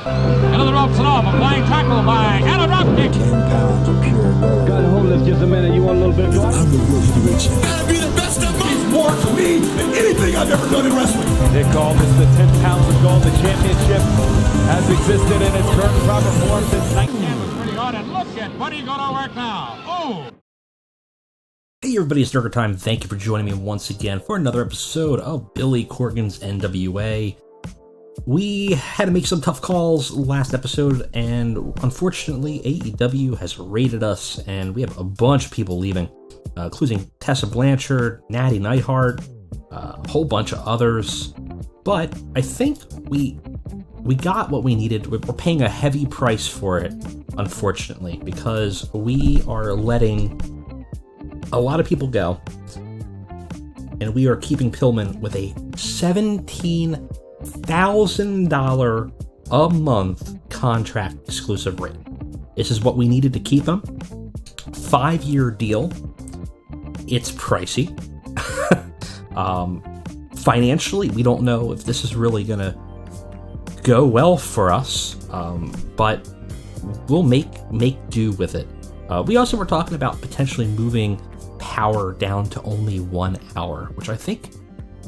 Into the ropes and off. A flying tackle by and a drop kick. 10 pounds of pure gold. Got to hold this just a minute. You want a little bit more? I'm the world heavyweight champion. Gotta be the best of me. He's more to me than anything I've ever done in wrestling. They call this the 10 pounds of gold. The championship has existed in its current proper form since 19... That was pretty hard, and look at Buddy going to work now. Oh! Hey everybody, it's Durger time. Thank you for joining me once again for another episode of Billy Corgan's NWA. We had to make some tough calls last episode, and unfortunately AEW has raided us, and we have a bunch of people leaving, including Tessa Blanchard, Natty Neidhart, a whole bunch of others. But I think we got what we needed. We're paying a heavy price for it, unfortunately, because we are letting a lot of people go, and we are keeping Pillman with a $17,000 a month contract exclusive rate. This is what we needed to keep him. 5-year deal. It's pricey. Financially, we don't know if this is really gonna go well for us, but we'll make do with it. We also were talking about potentially moving Power down to only 1 hour, which I think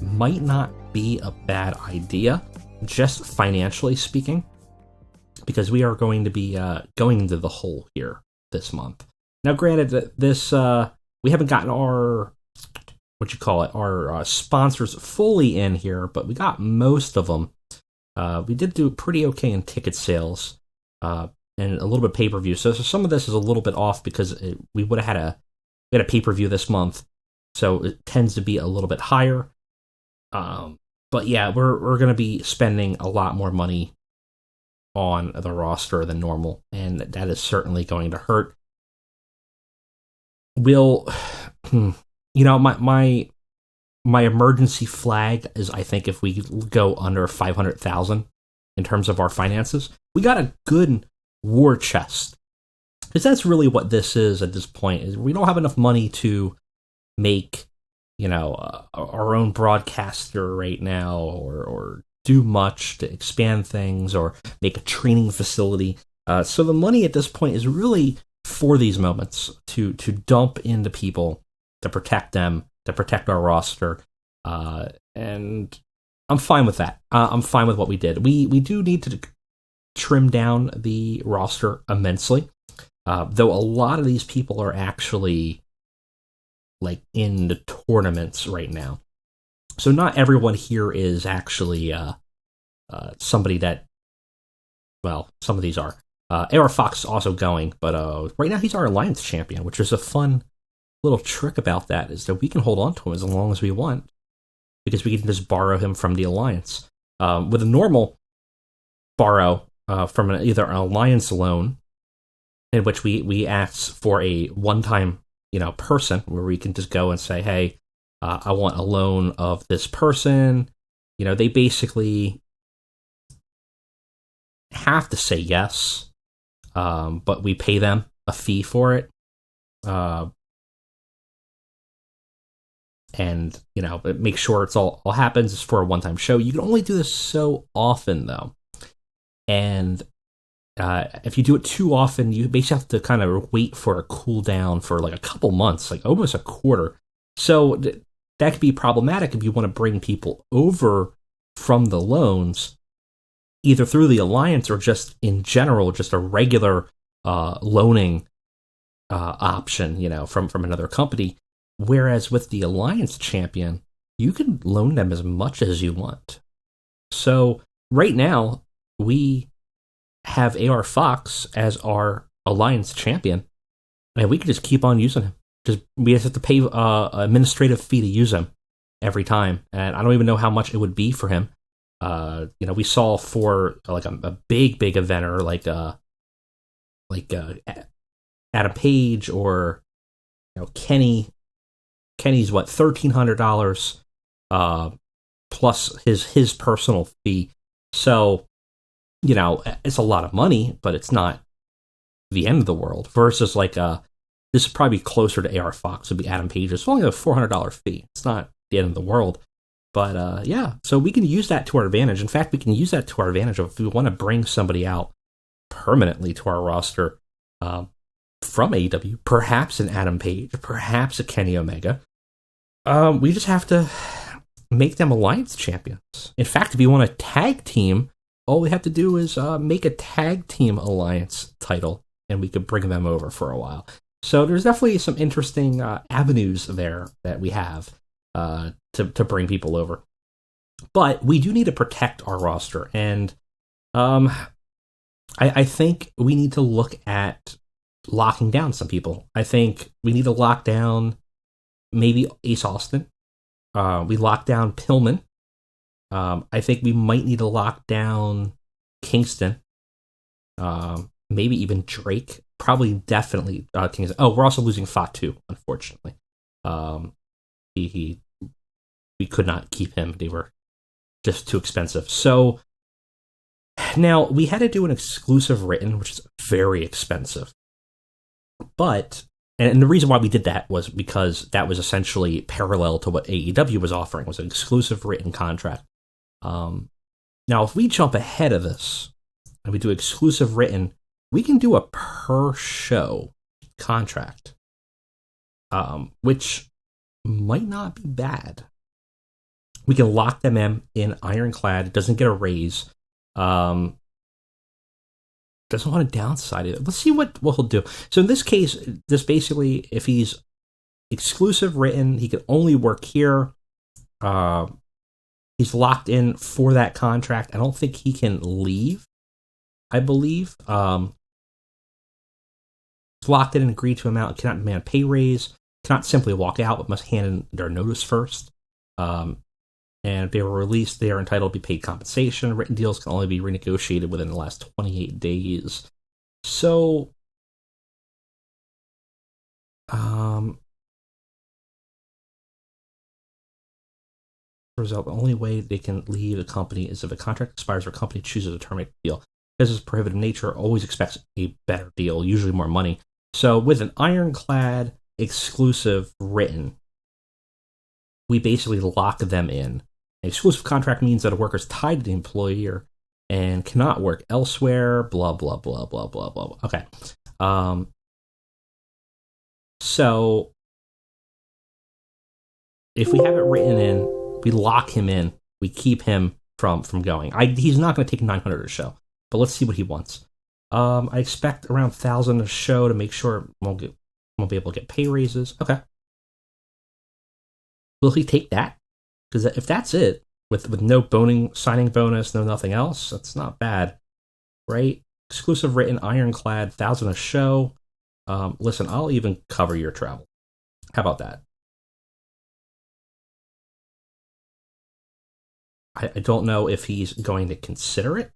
might not be a bad idea, just financially speaking, because we are going to be going into the hole here this month. Now, granted, that this we haven't gotten our our sponsors fully in here, but we got most of them. We did do pretty okay in ticket sales and a little bit pay-per-view. So some of this is a little bit off because we would have had a pay-per-view this month, so it tends to be a little bit higher. But yeah, we're going to be spending a lot more money on the roster than normal, and that is certainly going to hurt. My emergency flag is, I think, if we go under 500,000 in terms of our finances, we got a good war chest. Because that's really what this is at this point. Is we don't have enough money to make, our own broadcaster right now, or do much to expand things, or make a training facility. So the money at this point is really for these moments to dump into people, to protect them, to protect our roster, and I'm fine with that. I'm fine with what we did. We do need to trim down the roster immensely. Though a lot of these people are actually in the tournaments right now. So not everyone here is actually somebody that, some of these are. AR Fox is also going, but right now he's our Alliance champion, which is a fun little trick about that, is that we can hold on to him as long as we want, because we can just borrow him from the Alliance. With a normal borrow from either an Alliance loan, in which we ask for a one-time, person, where we can just go and say, hey, I want a loan of this person. They basically have to say yes, but we pay them a fee for it. And, make sure it's all happens. It's for a one-time show. You can only do this so often, though. And if you do it too often, you basically have to kind of wait for a cool down for a couple months, almost a quarter. So that could be problematic if you want to bring people over from the loans, either through the Alliance or just in general, just a regular loaning option, from another company. Whereas with the Alliance champion, you can loan them as much as you want. So right now, we have AR Fox as our Alliance champion, and we can just keep on using him. We just have to pay an administrative fee to use him every time, and I don't even know how much it would be for him. We saw for a big eventer like Adam Page or Kenny's $1,300 plus his personal fee. So it's a lot of money, but it's not the end of the world. Versus this is probably closer to AR Fox, would be Adam Page. It's only a $400 fee. It's not the end of the world. But yeah, so we can use that to our advantage. In fact, we can use that to our advantage if we want to bring somebody out permanently to our roster from AEW, perhaps an Adam Page, perhaps a Kenny Omega. We just have to make them alliance champions. In fact, if you want a tag team, all we have to do is make a tag team alliance title, and we could bring them over for a while. So there's definitely some interesting avenues there that we have to bring people over. But we do need to protect our roster, and I think we need to look at locking down some people. I think we need to lock down maybe Ace Austin. We lock down Pillman. I think we might need to lock down Kingston. Maybe even Drake. Probably, definitely Kingston. Oh, we're also losing Fatu, unfortunately. We could not keep him. They were just too expensive. So now we had to do an exclusive written, which is very expensive. But, and the reason why we did that was because that was essentially parallel to what AEW was offering, was an exclusive written contract. Now, if we jump ahead of this and we do exclusive written, we can do a per show contract, which might not be bad. We can lock them in ironclad. It doesn't get a raise. Doesn't want to downside it. Let's see what he'll do. So in this case, this basically, if he's exclusive written, he can only work here. He's locked in for that contract. I don't think he can leave, I believe. He's locked in and agreed to amount, cannot demand pay raise, cannot simply walk out, but must hand in their notice first. And if they were released, they are entitled to be paid compensation. Written deals can only be renegotiated within the last 28 days. So, result, the only way they can leave the company is if a contract expires or a company chooses to terminate the deal. Because it's prohibitive nature, always expects a better deal, usually more money. So with an ironclad exclusive written, we basically lock them in. An exclusive contract means that a worker is tied to the employer and cannot work elsewhere, blah, blah, blah, blah, blah, blah. Okay. So if we have it written in, we lock him in, we keep him from going. He's not going to take 900 a show, but let's see what he wants. I expect around 1,000 a show to make sure won't be able to get pay raises. Okay. Will he take that? Because if that's it, with no signing bonus, no nothing else, that's not bad, right? Exclusive written, ironclad, 1,000 a show. Listen, I'll even cover your travel. How about that? I don't know if he's going to consider it.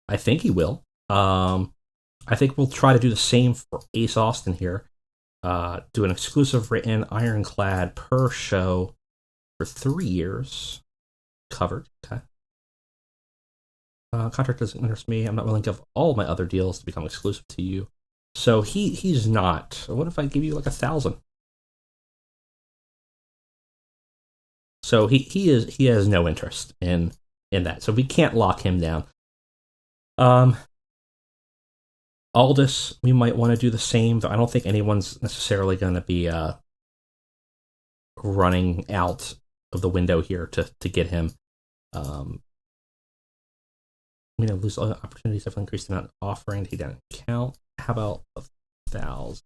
I think he will. I think we'll try to do the same for Ace Austin here. Do an exclusive written ironclad per show for 3 years. Covered. Okay. Contract doesn't interest me. I'm not willing to give all my other deals to become exclusive to you. So he's not. What if I give you like 1,000? So he has no interest in that. So we can't lock him down. Aldus, we might want to do the same, though I don't think anyone's necessarily going to be running out of the window here to get him. Lose all the opportunities, definitely increase the amount of offering. He doesn't count. How about 1,000?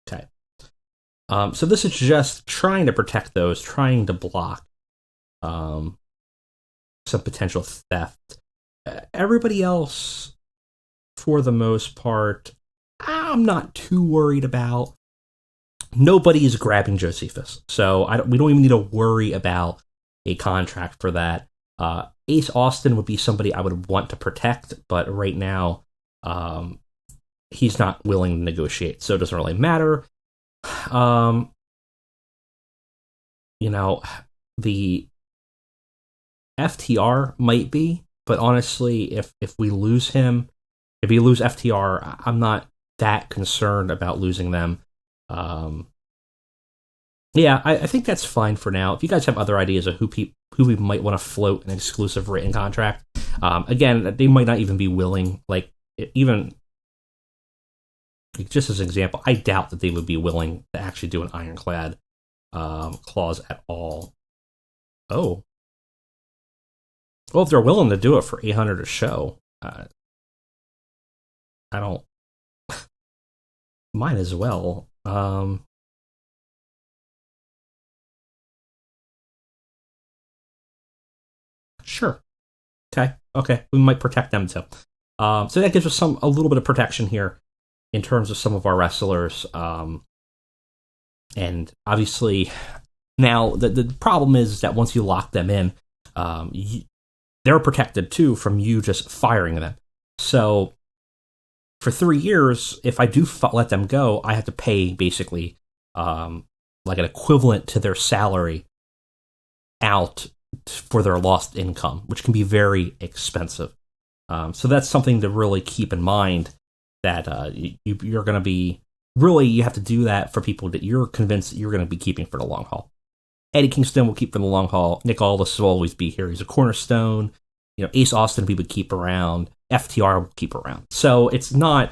Okay. So this is just trying to protect those, trying to block some potential theft. Everybody else, for the most part, I'm not too worried about. Nobody is grabbing Josephus, so we don't even need to worry about a contract for that. Ace Austin would be somebody I would want to protect, but right now, he's not willing to negotiate, so it doesn't really matter. The FTR might be, but honestly, if we lose him, if we lose FTR, I'm not that concerned about losing them. Yeah, I think that's fine for now. If you guys have other ideas of who we might want to float an exclusive written contract, again, they might not even be willing. Like, even just as an example, I doubt that they would be willing to actually do an ironclad clause at all. Oh, well, if they're willing to do it for $800 a show, I don't. Might as well. Sure. Okay. We might protect them too. So that gives us a little bit of protection here in terms of some of our wrestlers. And obviously, now the problem is that once you lock them in, they're protected too from you just firing them. So for 3 years, if I do let them go, I have to pay basically like an equivalent to their salary out for their lost income, which can be very expensive. So that's something to really keep in mind, that you're going to be, really, you have to do that for people that you're convinced that you're going to be keeping for the long haul. Eddie Kingston will keep for the long haul. Nick Aldus will always be here. He's a cornerstone. Ace Austin we would keep around. FTR will keep around. So it's not,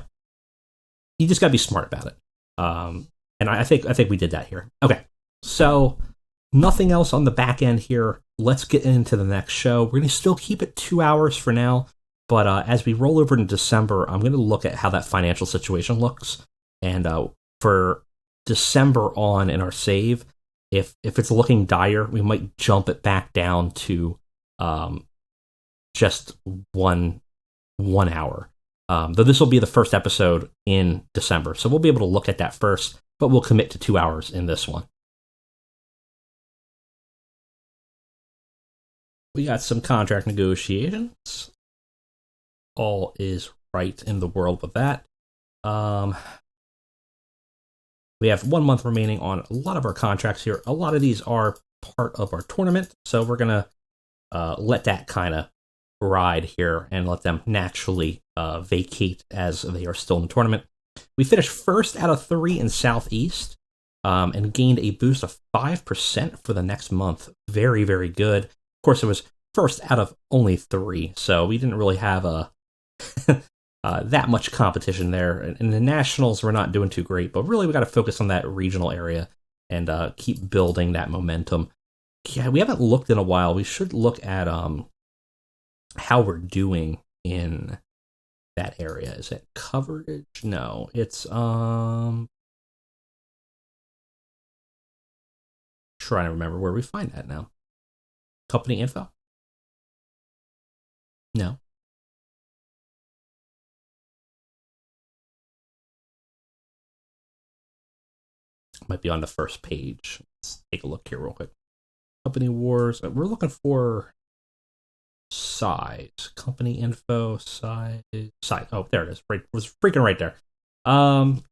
you just got to be smart about it. And I think we did that here. Okay, so nothing else on the back end here. Let's get into the next show. We're going to still keep it 2 hours for now, but as we roll over into December, I'm going to look at how that financial situation looks. And for December on in our save, if it's looking dire, we might jump it back down to just one hour. Though this will be the first episode in December, so we'll be able to look at that first, but we'll commit to 2 hours in this one. We got some contract negotiations. All is right in the world with that. We have 1 month remaining on a lot of our contracts here. A lot of these are part of our tournament, so we're going to let that kind of ride here and let them naturally vacate as they are still in the tournament. We finished first out of 3 in Southeast and gained a boost of 5% for the next month. Very, very good. Of course, it was first out of only 3, so we didn't really have that much competition there. In the Nationals, we're not doing too great, but really we got to focus on that regional area and keep building that momentum. Yeah, we haven't looked in a while. We should look at how we're doing in that area. Is it coverage? No, it's trying to remember where we find that now. Company info? No. Might be on the first page. Let's take a look here real quick. Company wars. We're looking for size. Company info, size. Oh, there it is. Right, it was freaking right there. All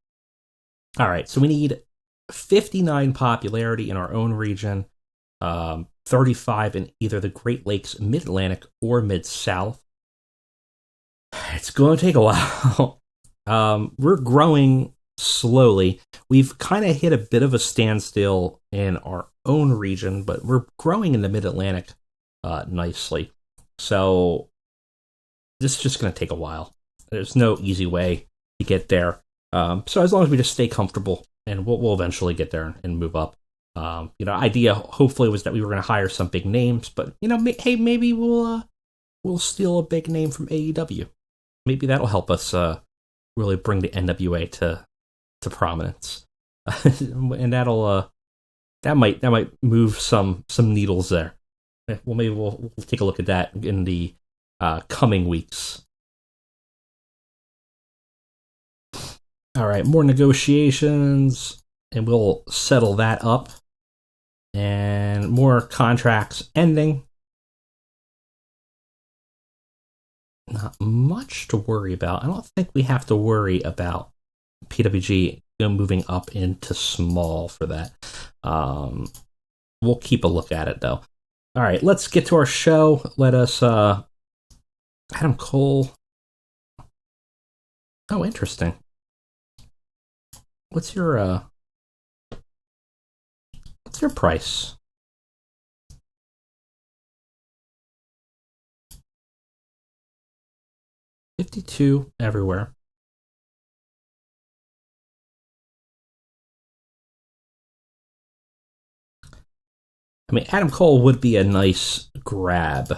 right, so we need 59 popularity in our own region, 35 in either the Great Lakes, Mid-Atlantic, or Mid-South. It's going to take a while. We're growing slowly. We've kind of hit a bit of a standstill in our own region, but we're growing in the Mid-Atlantic nicely. So this is just going to take a while. There's no easy way to get there. So as long as we just stay comfortable, and we'll eventually get there and move up. Idea hopefully was that we were going to hire some big names, but hey, maybe we'll steal a big name from AEW. Maybe that'll help us really bring the NWA to prominence, and that might move some needles there. Well, maybe we'll take a look at that in the coming weeks. All right, more negotiations, and we'll settle that up. And more contracts ending. Not much to worry about. I don't think we have to worry about PWG moving up into small for that. We'll keep a look at it, though. All right, let's get to our show. Let us... Adam Cole... Oh, interesting. What's your What's their price? $52 everywhere. I mean, Adam Cole would be a nice grab.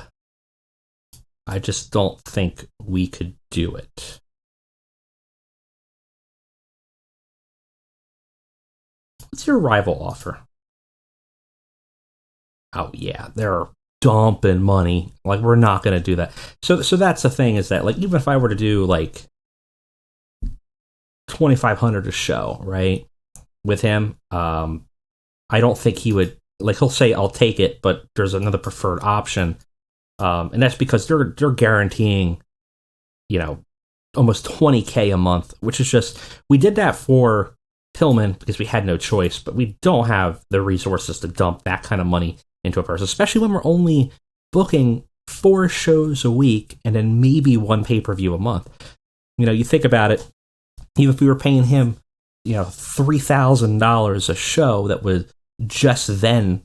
I just don't think we could do it. What's your rival offer? Oh yeah, they're dumping money. Like, we're not going to do that. So that's the thing, is that, like, even if I were to do like $2,500 a show, right, with him, I don't think he would. Like, he'll say, I'll take it, but there's another preferred option. And that's because they're guaranteeing, almost $20K a month, which is just, we did that for Pillman because we had no choice, but we don't have the resources to dump that kind of money into a person, especially when we're only booking 4 shows a week and then maybe 1 pay-per-view a month. You think about it, even if we were paying him, $3,000 a show, that would just then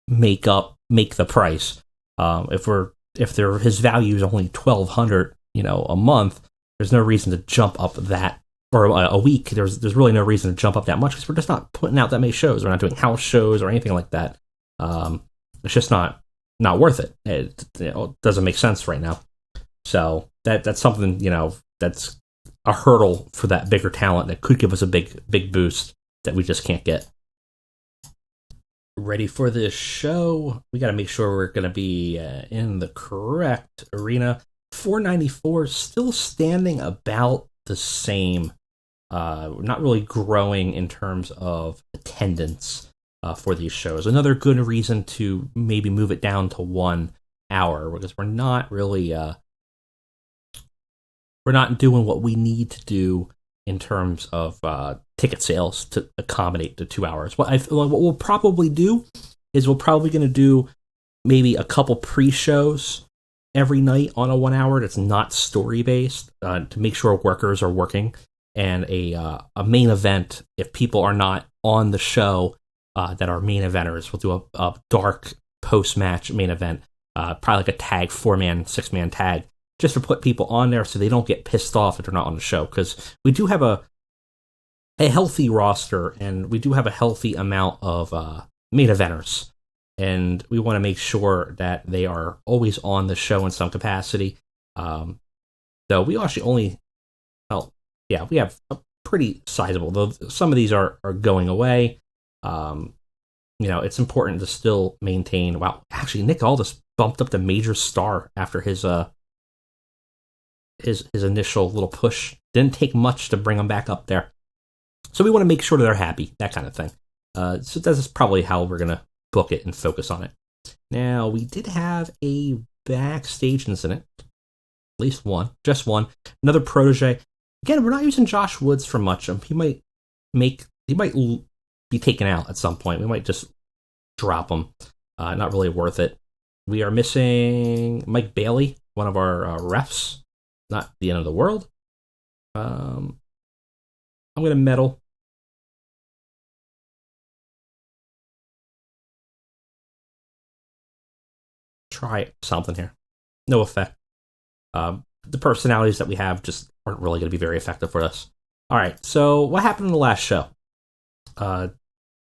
make the price. If his value is only $1,200, a month, there's no reason to jump up that, or a week. There's really no reason to jump up that much, because we're just not putting out that many shows. We're not doing house shows or anything like that. It's just not worth it. It doesn't make sense right now. So that's something, that's a hurdle for that bigger talent that could give us a big boost that we just can't get. Ready for this show? We got to make sure we're going to be in the correct arena. 494, still standing about the same. Not really growing in terms of attendance for these shows. Another good reason to maybe move it down to 1 hour, because we're not really we're not doing what we need to do in terms of ticket sales to accommodate the 2 hours. What we'll probably do is we're probably going to do maybe a couple pre-shows every night on a 1 hour that's not story-based, to make sure workers are working, and a main event if people are not on the show that are main eventers. We'll do a dark post-match main event, probably like a tag, 4-man, 6-man tag, just to put people on there so they don't get pissed off if they're not on the show, because we do have a healthy roster, and we do have a healthy amount of main eventers, and we want to make sure that they are always on the show in some capacity. Though we actually only, we have a pretty sizable, though some of these are going away. It's important to still maintain. Wow, actually, Nick Aldus bumped up to major star after his initial little push. Didn't take much to bring him back up there. So we want to make sure that they're happy, that kind of thing. So that's probably how we're going to book it and focus on it. Now, we did have a backstage incident. At least one. Just one. Another protege. Again, we're not using Josh Woods for much. He might be taken out at some point. We might just drop him. Not really worth it. We are missing Mike Bailey, one of our refs. Not the end of the world. I'm going to meddle. Try something here. No effect. The personalities that we have just aren't really going to be very effective for us. All right, so what happened in the last show?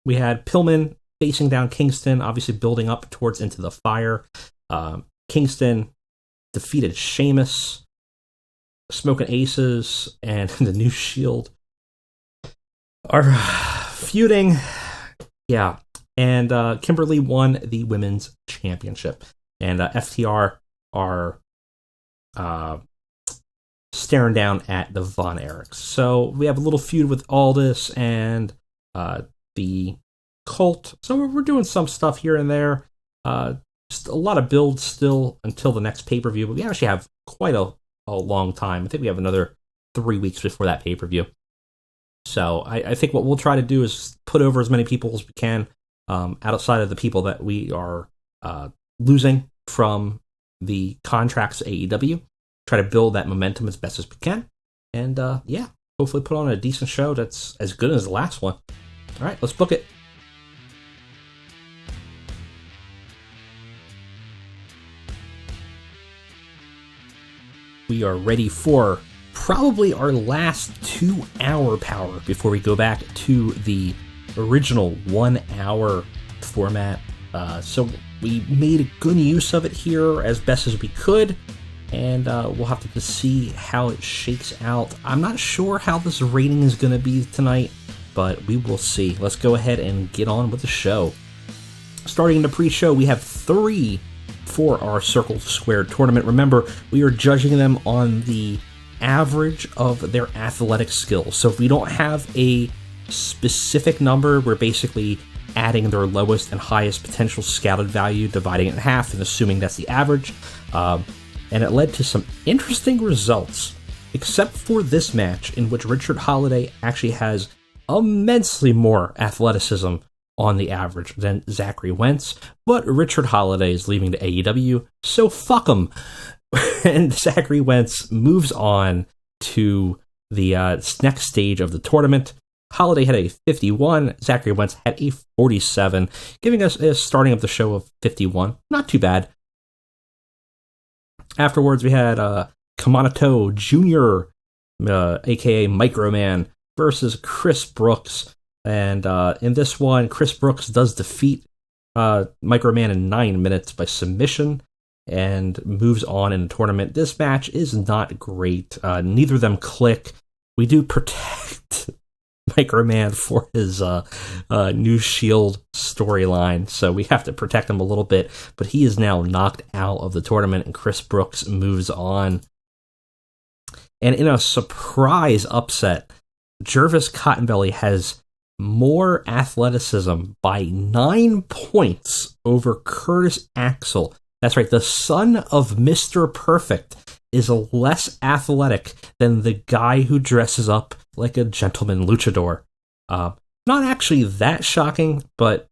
We had Pillman facing down Kingston, obviously building up towards Into the Fire. Kingston defeated Sheamus, Smoking Aces, and the New Shield are feuding. Yeah, and Kimberly won the women's championship, and FTR are staring down at the Von Erichs. So we have a little feud with Aldus and the Cult. So we're doing some stuff here and there. Just a lot of build still until the next pay-per-view, but we actually have quite a long time. I think we have another 3 weeks before that pay-per-view. So I think what we'll try to do is put over as many people as we can, outside of the people that we are losing from the contracts at AEW. Try to build that momentum as best as we can. And hopefully put on a decent show that's as good as the last one. All right, let's book it. we are ready for probably our last 2-hour power before we go back to the original 1-hour format. So we made a good use of it here as best as we could, and we'll have to see how it shakes out. I'm not sure how this rating is going to be tonight, but we will see. Let's go ahead and get on with the show. Starting in the pre-show, we have 3 for our Circle Squared tournament. Remember, we are judging them on the average of their athletic skills. So if we don't have a specific number, we're basically adding their lowest and highest potential scouted value, dividing it in half, and assuming that's the average. And it led to some interesting results, except for this match, in which Richard Holliday actually has immensely more athleticism on the average than Zachary Wentz, but Richard Holliday is leaving to AEW, so fuck him. And Zachary Wentz moves on to the next stage of the tournament. Holliday had a 51, Zachary Wentz had a 47, giving us a starting of the show of 51. Not too bad. Afterwards, we had Kamanato Jr., aka Microman, versus Chris Brooks. And in this one, Chris Brooks does defeat Microman in 9 minutes by submission and moves on in the tournament. This match is not great. Neither of them click. We do protect Microman for his new Shield storyline, so we have to protect him a little bit, but he is now knocked out of the tournament, and Chris Brooks moves on. And in a surprise upset, Jervis Cottonbelly has more athleticism by 9 points over Curtis Axel. That's right, the son of Mr. Perfect is less athletic than the guy who dresses up like a gentleman luchador. Not actually that shocking, but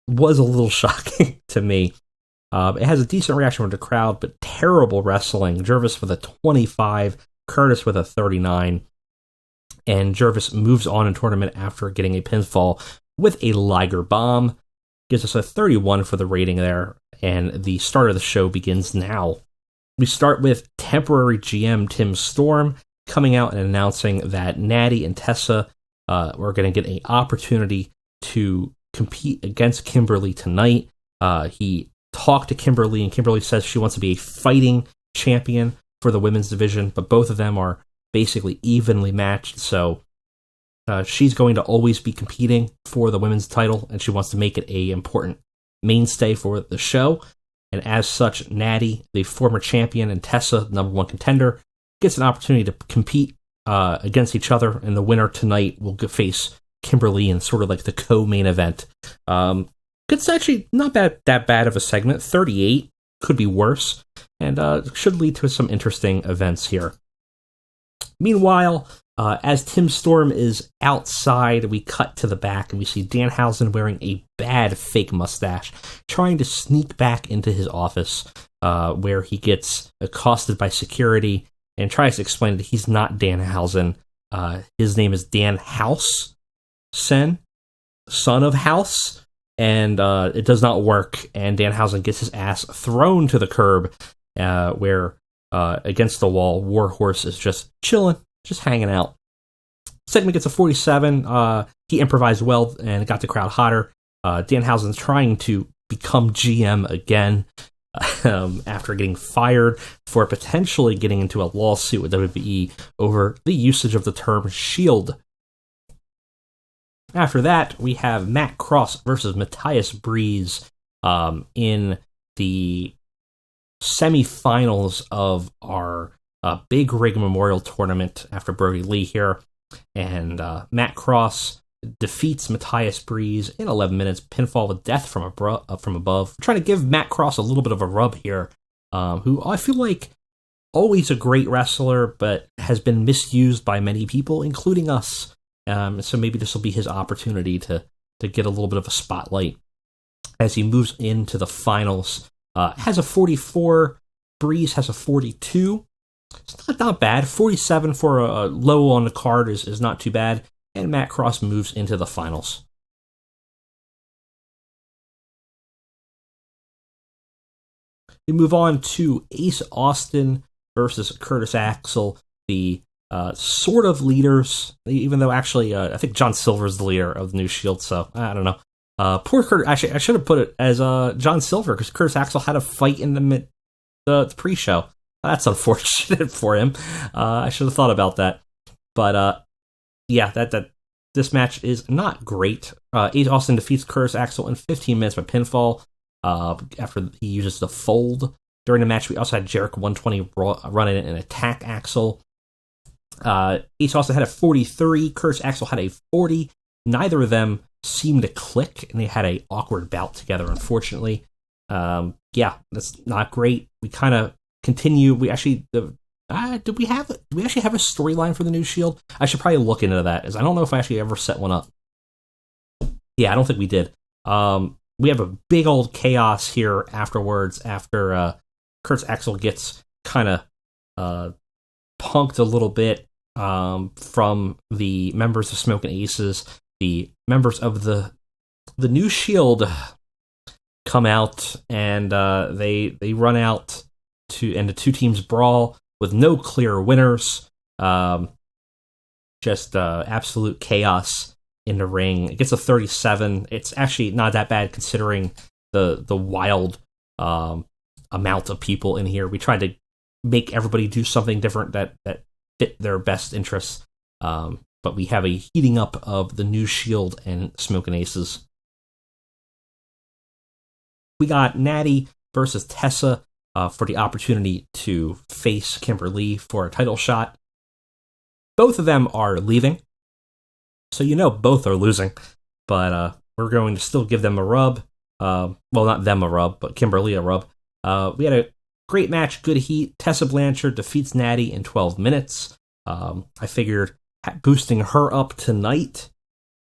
was a little shocking to me. It has a decent reaction from the crowd, but terrible wrestling. Jervis with a 25, Curtis with a 39. And Jervis moves on in tournament after getting a pinfall with a Liger Bomb. Gives us a 31 for the rating there, and the start of the show begins now. We start with temporary GM Tim Storm coming out and announcing that Natty and Tessa were going to get an opportunity to compete against Kimberly tonight. He talked to Kimberly, and Kimberly says she wants to be a fighting champion for the women's division, but both of them are basically evenly matched, so she's going to always be competing for the women's title, and she wants to make it a important mainstay for the show. And as such, Natty, the former champion, and Tessa, the number 1 contender, gets an opportunity to compete against each other, and the winner tonight will face Kimberly in sort of like the co-main event. It's actually not that bad of a segment. 38 could be worse, and should lead to some interesting events here. Meanwhile, as Tim Storm is outside, we cut to the back and we see Danhausen wearing a bad fake mustache, trying to sneak back into his office, where he gets accosted by security and tries to explain that he's not Danhausen. His name is Dan House, son of House, and it does not work, and Danhausen gets his ass thrown to the curb, where against the wall, Warhorse is just chilling, just hanging out. Segment gets a 47. He improvised well and got the crowd hotter. Danhausen's trying to become GM again after getting fired for potentially getting into a lawsuit with WWE over the usage of the term Shield. After that, we have Matt Cross versus Matthias Breeze in the semifinals of our Big Rig Memorial Tournament after Brody Lee here. And Matt Cross defeats Matthias Breeze in 11 minutes, pinfall with death from above. I'm trying to give Matt Cross a little bit of a rub here, who I feel like always a great wrestler, but has been misused by many people, including us. So maybe this will be his opportunity to get a little bit of a spotlight as he moves into the finals. Has a 44, Breeze has a 42. It's not bad. 47 for a low on the card is not too bad. And Matt Cross moves into the finals. We move on to Ace Austin versus Curtis Axel, the sort of leaders, even though actually I think John Silver's the leader of the New Shield, so I don't know. Poor Curtis, actually, I should have put it as John Silver, because Curtis Axel had a fight in the pre-show. That's unfortunate for him. I should have thought about that. But yeah, this match is not great. Ace Austin defeats Curtis Axel in 15 minutes by pinfall after he uses the fold. During the match, we also had Jericho 120 run in and attack Axel. Ace Austin had a 43. Curtis Axel had a 40. Neither of them seemed to click, and they had a awkward bout together, unfortunately. Yeah, that's not great. We kind of continue. We actually... do we actually have a storyline for the New Shield? I should probably look into that, as I don't know if I actually ever set one up. Yeah, I don't think we did. We have a big old chaos here afterwards, after Curtis Axel gets kind of punked a little bit from the members of Smoking Aces. The members of the New Shield come out, and they run out and the two teams brawl with no clear winners. Just absolute chaos in the ring. It gets a 37. It's actually not that bad considering the wild amount of people in here. We tried to make everybody do something different that fit their best interests. But we have a heating up of the New Shield and Smoking Aces. We got Natty versus Tessa for the opportunity to face Kimberly for a title shot. Both of them are leaving, so both are losing, but we're going to still give them a rub. Well, not them a rub, but Kimberly a rub. We had a great match, good heat. Tessa Blanchard defeats Natty in 12 minutes. I figured boosting her up tonight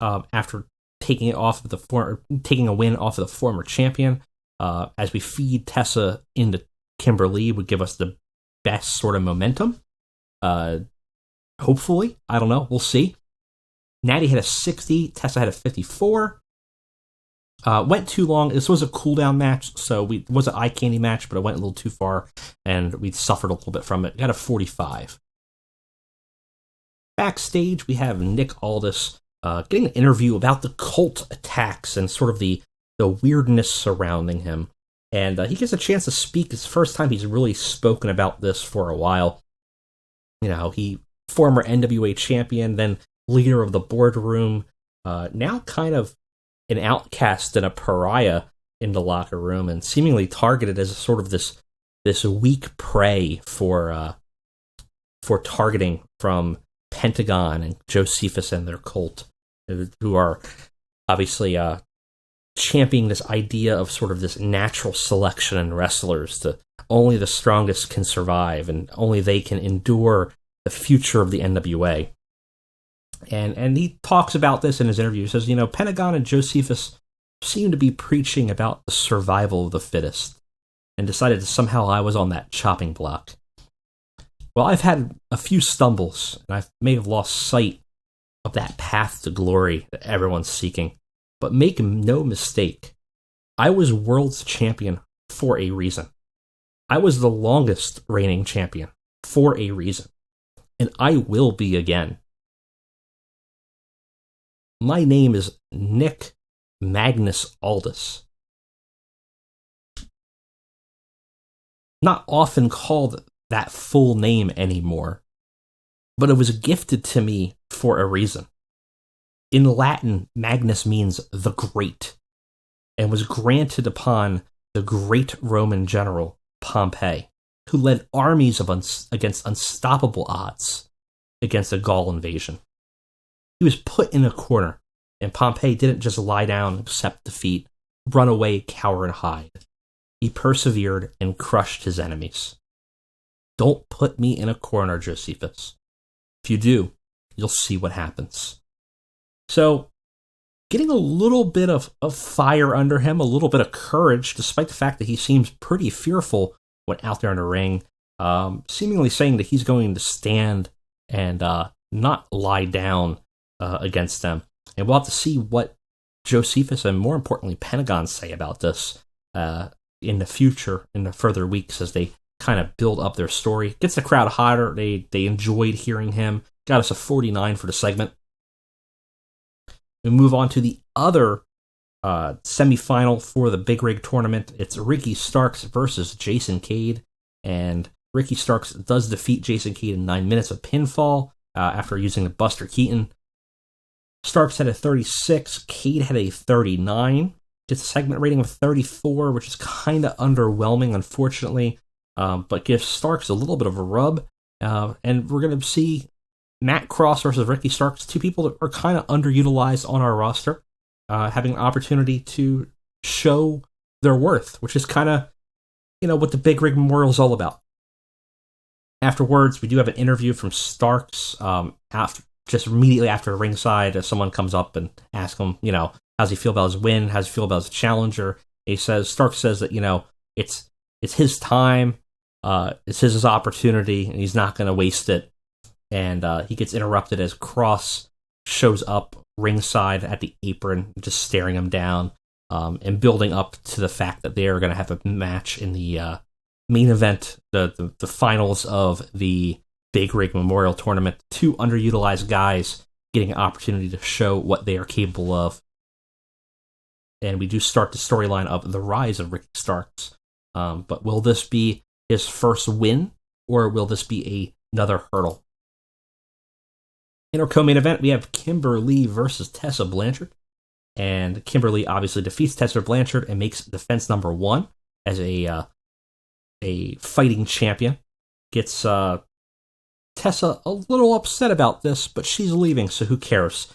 after taking a win off of the former champion, as we feed Tessa into Kimberly, would give us the best sort of momentum. Hopefully. I don't know. We'll see. Natty had a 60. Tessa had a 54. Went too long. This was a cool-down match, so it was an eye candy match, but it went a little too far, and we suffered a little bit from it. Got a 45. Backstage, we have Nick Aldus getting an interview about the cult attacks and sort of the weirdness surrounding him. And he gets a chance to speak. It's the first time he's really spoken about this for a while. He former NWA champion, then leader of the boardroom, now kind of an outcast and a pariah in the locker room, and seemingly targeted as sort of this weak prey for targeting from Pentagon and Josephus and their cult, who are obviously championing this idea of sort of this natural selection in wrestlers, to only the strongest can survive and only they can endure the future of the NWA. And he talks about this in his interview. He says, Pentagon and Josephus seem to be preaching about the survival of the fittest, and decided that somehow I was on that chopping block. Well, I've had a few stumbles, and I may have lost sight of that path to glory that everyone's seeking. But make no mistake, I was world's champion for a reason. I was the longest reigning champion for a reason. And I will be again. My name is Nick Magnus Aldus. Not often called that full name anymore, but it was gifted to me for a reason. In Latin, Magnus means the great, and was granted upon the great Roman general Pompey, who led armies against unstoppable odds against a Gaul invasion. He was put in a corner, and Pompey didn't just lie down, accept defeat, run away, cower, and hide. He persevered and crushed his enemies. Don't put me in a corner, Josephus. If you do, you'll see what happens. So, getting a little bit of fire under him, a little bit of courage, despite the fact that he seems pretty fearful when out there in the ring, seemingly saying that he's going to stand and not lie down against them. And we'll have to see what Josephus and, more importantly, Pentagon say about this in the future, in the further weeks, as they kind of build up their story. Gets the crowd hotter. They enjoyed hearing him. Got us a 49 for the segment. We move on to the other semifinal for the Big Rig tournament. It's Ricky Starks versus Jason Cade, and Ricky Starks does defeat Jason Cade in 9 minutes of pinfall after using the Buster Keaton. Starks had a 36, Cade had a 39. Gets a segment rating of 34, which is kind of underwhelming, unfortunately, but gives Starks a little bit of a rub. And we're going to see Matt Cross versus Ricky Starks, two people that are kind of underutilized on our roster, having an opportunity to show their worth, which is kind of, what the Big Rig Memorial is all about. Afterwards, we do have an interview from Starks, just immediately after ringside, as someone comes up and asks him, how's he feel about his win? How's he feel about his challenger? Starks says that, it's his time, it's his opportunity, and he's not going to waste it. And he gets interrupted as Cross shows up ringside at the apron, just staring him down, and building up to the fact that they are going to have a match in the main event, the finals of the Big Rig Memorial Tournament. Two underutilized guys getting an opportunity to show what they are capable of. And we do start the storyline of the rise of Ricky Starks. But will this be his first win, or will this be another hurdle? In our co-main event, we have Kimberly versus Tessa Blanchard. And Kimberly obviously defeats Tessa Blanchard and makes defense number 1 as a fighting champion. Gets Tessa a little upset about this, but she's leaving, so who cares?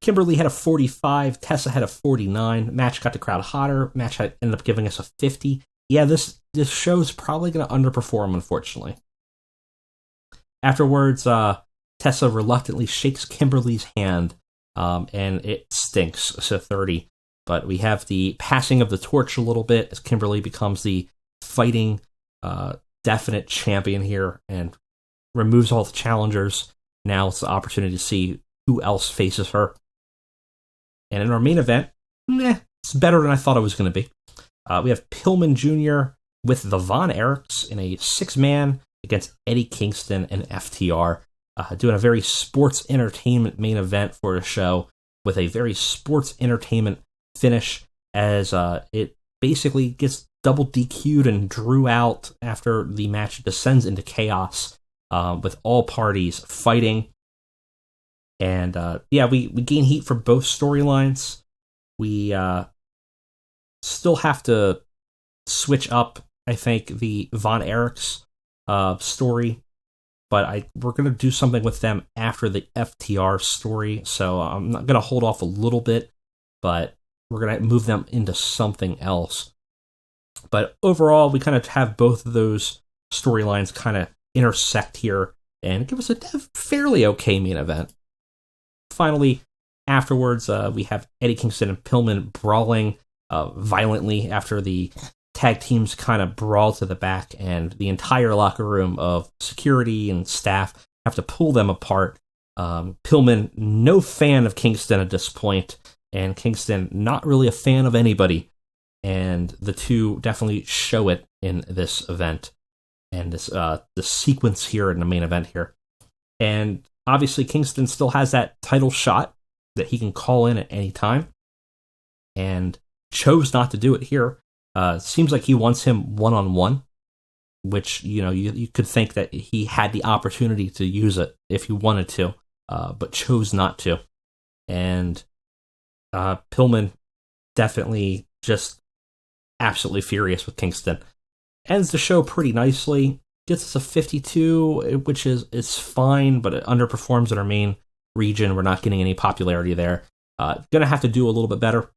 Kimberly had a 45, Tessa had a 49. Match got the crowd hotter. Match ended up giving us a 50. Yeah, this show's probably going to underperform, unfortunately. Afterwards, Tessa reluctantly shakes Kimberly's hand, and it stinks, so 30. But we have the passing of the torch a little bit as Kimberly becomes the fighting definite champion here and removes all the challengers. Now it's the opportunity to see who else faces her. And in our main event, it's better than I thought it was going to be. We have Pillman Jr. with the Von Erichs in a 6-man against Eddie Kingston and FTR. Doing a very sports entertainment main event for the show with a very sports entertainment finish, as it basically gets double DQ'd and drew out after the match descends into chaos, with all parties fighting. And we gain heat for both storylines. We still have to switch up, I think, the Von Erichs story, but we're going to do something with them after the FTR story, so I'm not going to hold off a little bit, but we're going to move them into something else. But overall, we kind of have both of those storylines kind of intersect here and give us a fairly okay main event. Finally, afterwards, we have Eddie Kingston and Pillman brawling violently after the tag teams kind of brawl to the back, and the entire locker room of security and staff have to pull them apart. Pillman, no fan of Kingston at this point, and Kingston, not really a fan of anybody. And the two definitely show it in this event, and this the sequence here in the main event here. And obviously, Kingston still has that title shot that he can call in at any time, and chose not to do it here. Seems like he wants him one-on-one, which, you could think that he had the opportunity to use it if he wanted to, but chose not to. And Pillman definitely just absolutely furious with Kingston. Ends the show pretty nicely. Gets us a 52, which is fine, but it underperforms in our main region. We're not getting any popularity there. Gonna have to do a little bit better.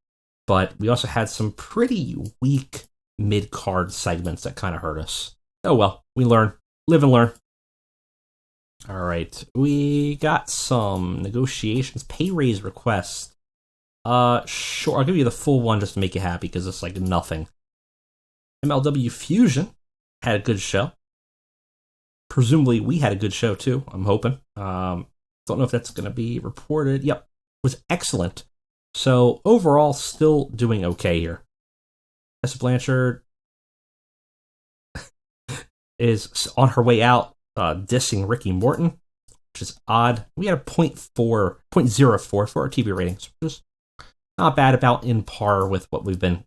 But we also had some pretty weak mid-card segments that kind of hurt us. Oh well, we learn. Live and learn. All right, we got some negotiations, pay raise requests. Sure, I'll give you the full one just to make you happy, because it's like nothing. MLW Fusion had a good show. Presumably we had a good show too, I'm hoping. Don't know if that's going to be reported. Yep, it was excellent. So overall, still doing okay here. Tessa Blanchard is on her way out dissing Ricky Morton, which is odd. We had a 0.04 for our TV ratings, which is not bad, about in par with what we've been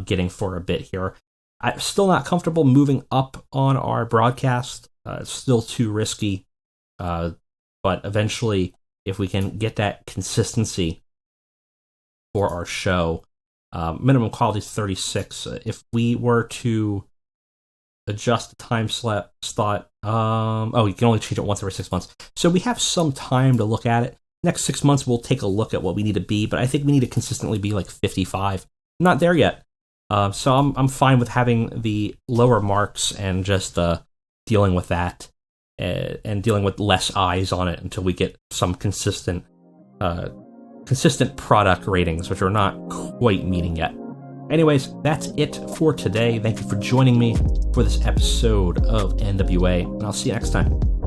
getting for a bit here. I'm still not comfortable moving up on our broadcast. It's still too risky. But eventually, if we can get that consistency for our show, minimum quality is 36. If we were to adjust the time slot, you can only change it once every 6 months. So we have some time to look at it. Next 6 months, we'll take a look at what we need to be, but I think we need to consistently be like 55. Not there yet. So I'm fine with having the lower marks and just dealing with that and dealing with less eyes on it until we get some consistent product ratings, which are not quite meeting yet. Anyways, that's it for today. Thank you for joining me for this episode of NWA, and I'll see you next time.